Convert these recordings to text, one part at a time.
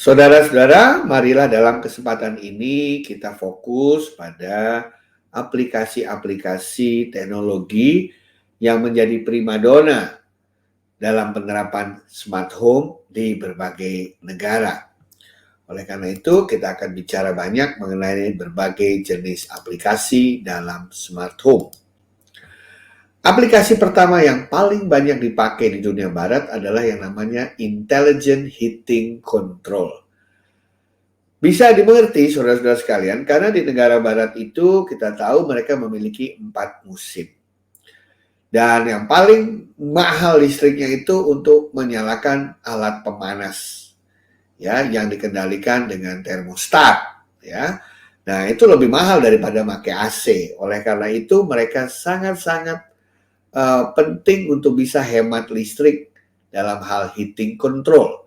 Saudara-saudara, marilah dalam kesempatan ini kita fokus pada aplikasi-aplikasi teknologi yang menjadi primadona dalam penerapan smart home di berbagai negara. Oleh karena itu, kita akan bicara banyak mengenai berbagai jenis aplikasi dalam smart home. Aplikasi pertama yang paling banyak dipakai di dunia barat adalah yang namanya Intelligent Heating Control. Bisa dimengerti saudara-saudara sekalian, karena di negara barat itu kita tahu mereka memiliki 4 musim. Dan yang paling mahal listriknya itu untuk menyalakan alat pemanas, ya, yang dikendalikan dengan termostat, ya. Nah, itu lebih mahal daripada pakai AC. Oleh karena itu mereka sangat-sangat penting untuk bisa hemat listrik dalam hal heating control.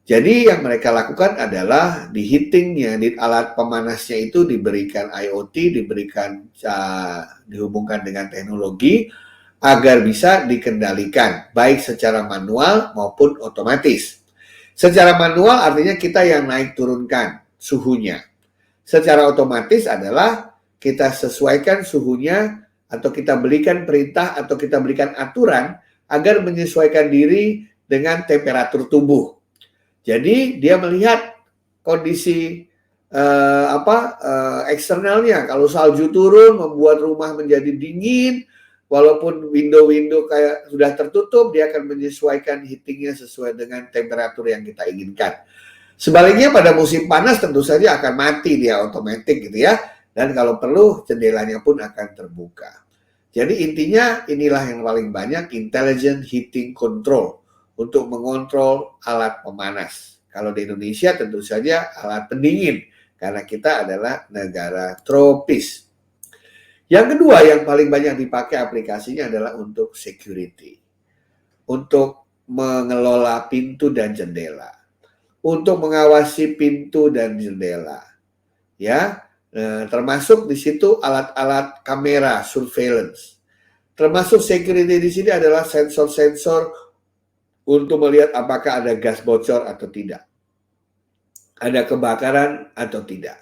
Jadi yang mereka lakukan adalah di heatingnya, di alat pemanasnya itu diberikan IoT, dihubungkan dengan teknologi agar bisa dikendalikan baik secara manual maupun otomatis. Secara manual artinya kita yang naik turunkan suhunya. Secara otomatis adalah kita sesuaikan suhunya atau kita berikan perintah atau kita berikan aturan agar menyesuaikan diri dengan temperatur tubuh. Jadi dia melihat kondisi eksternalnya. Kalau salju turun membuat rumah menjadi dingin, walaupun window-window kayak sudah tertutup, dia akan menyesuaikan heatingnya sesuai dengan temperatur yang kita inginkan. Sebaliknya pada musim panas tentu saja akan mati dia otomatis gitu ya. Dan kalau perlu jendelanya pun akan terbuka. Jadi intinya inilah yang paling banyak, Intelligent Heating Control untuk mengontrol alat pemanas. Kalau di Indonesia tentu saja alat pendingin karena kita adalah negara tropis. Yang kedua yang paling banyak dipakai aplikasinya adalah untuk security. Untuk mengelola pintu dan jendela. Untuk mengawasi pintu dan jendela. Ya, termasuk di situ alat-alat kamera surveillance. Termasuk security di sini adalah sensor-sensor untuk melihat apakah ada gas bocor atau tidak. Ada kebakaran atau tidak.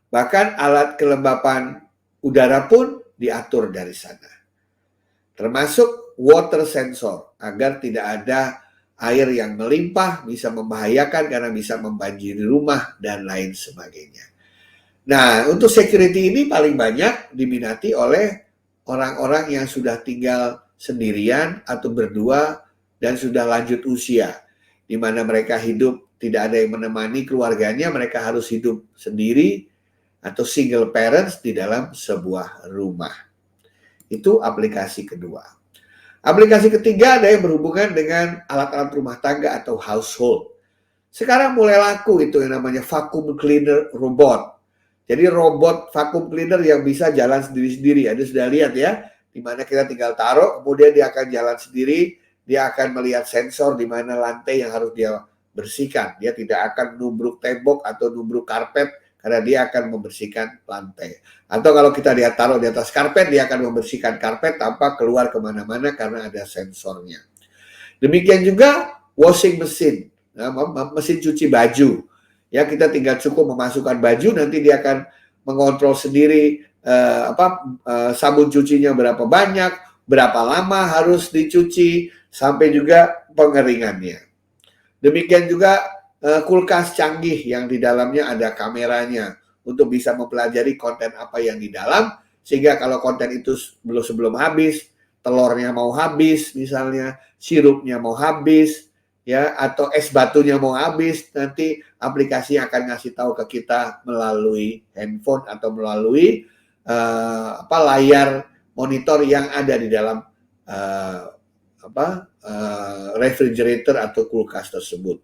Bahkan alat kelembapan udara pun diatur dari sana. Termasuk water sensor agar tidak ada air yang melimpah bisa membahayakan karena bisa membanjiri rumah dan lain sebagainya. Nah, untuk security ini paling banyak diminati oleh orang-orang yang sudah tinggal sendirian atau berdua dan sudah lanjut usia, di mana mereka hidup tidak ada yang menemani keluarganya, mereka harus hidup sendiri atau single parents di dalam sebuah rumah. Itu aplikasi kedua. Aplikasi ketiga ada yang berhubungan dengan alat-alat rumah tangga atau household. Sekarang mulai laku itu yang namanya vacuum cleaner robot. Jadi robot vacuum cleaner yang bisa jalan sendiri-sendiri. Anda sudah lihat ya, di mana kita tinggal taruh, kemudian dia akan jalan sendiri, dia akan melihat sensor di mana lantai yang harus dia bersihkan. Dia tidak akan nubruk tembok atau nubruk karpet, karena dia akan membersihkan lantai. Atau kalau kita dia taruh di atas karpet, dia akan membersihkan karpet tanpa keluar kemana-mana karena ada sensornya. Demikian juga washing machine, mesin cuci baju. Ya, kita tinggal cukup memasukkan baju, nanti dia akan mengontrol sendiri sabun cucinya berapa banyak, berapa lama harus dicuci, sampai juga pengeringannya. Demikian juga kulkas canggih yang di dalamnya ada kameranya untuk bisa mempelajari konten apa yang di dalam, sehingga kalau konten itu sebelum habis, telurnya mau habis misalnya, sirupnya mau habis, ya, atau es batunya mau habis, nanti aplikasi akan ngasih tahu ke kita melalui handphone atau melalui layar monitor yang ada di dalam refrigerator atau kulkas tersebut.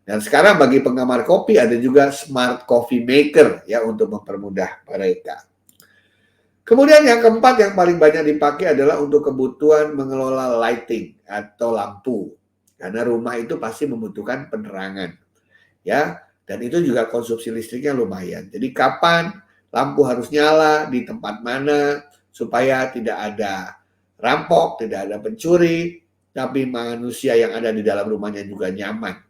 Dan sekarang bagi penggemar kopi ada juga smart coffee maker ya untuk mempermudah mereka. Kemudian yang keempat yang paling banyak dipakai adalah untuk kebutuhan mengelola lighting atau lampu. Karena rumah itu pasti membutuhkan penerangan. Ya, dan itu juga konsumsi listriknya lumayan. Jadi kapan lampu harus nyala, di tempat mana, supaya tidak ada rampok, tidak ada pencuri, tapi manusia yang ada di dalam rumahnya juga nyaman.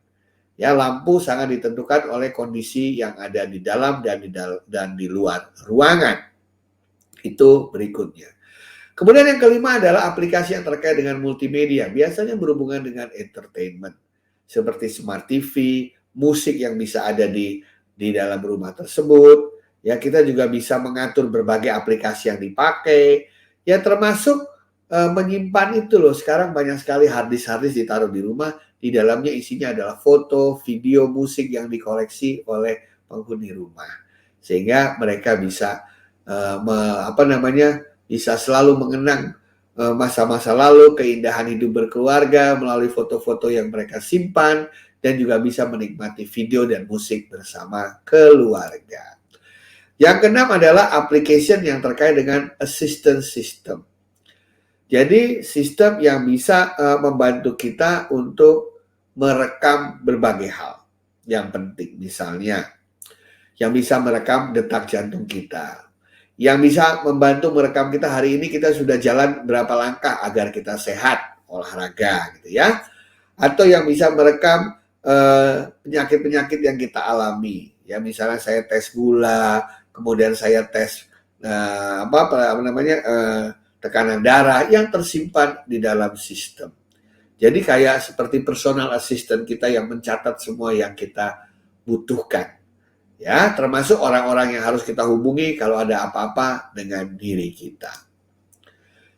Ya, lampu sangat ditentukan oleh kondisi yang ada di dalam dan di luar ruangan. Itu berikutnya. Kemudian yang kelima adalah aplikasi yang terkait dengan multimedia, biasanya berhubungan dengan entertainment, seperti smart TV, musik yang bisa ada di dalam rumah tersebut. Ya, kita juga bisa mengatur berbagai aplikasi yang dipakai. Ya, termasuk menyimpan itu loh. Sekarang banyak sekali harddisk ditaruh di rumah, di dalamnya isinya adalah foto, video, musik yang dikoleksi oleh penghuni rumah, sehingga mereka bisa bisa selalu mengenang masa-masa lalu, keindahan hidup berkeluarga melalui foto-foto yang mereka simpan, dan juga bisa menikmati video dan musik bersama keluarga. Yang keenam adalah application yang terkait dengan assistance system. Jadi sistem yang bisa membantu kita untuk merekam berbagai hal yang penting, misalnya yang bisa merekam detak jantung kita, yang bisa membantu merekam kita hari ini kita sudah jalan berapa langkah agar kita sehat, olahraga gitu ya. Atau yang bisa merekam penyakit-penyakit yang kita alami. Ya, misalnya saya tes gula, kemudian saya tes tekanan darah yang tersimpan di dalam sistem. Jadi kayak seperti personal assistant kita yang mencatat semua yang kita butuhkan. Ya, termasuk orang-orang yang harus kita hubungi kalau ada apa-apa dengan diri kita.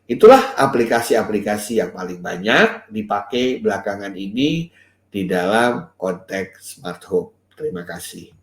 Itulah aplikasi-aplikasi yang paling banyak dipakai belakangan ini di dalam konteks smart home. Terima kasih.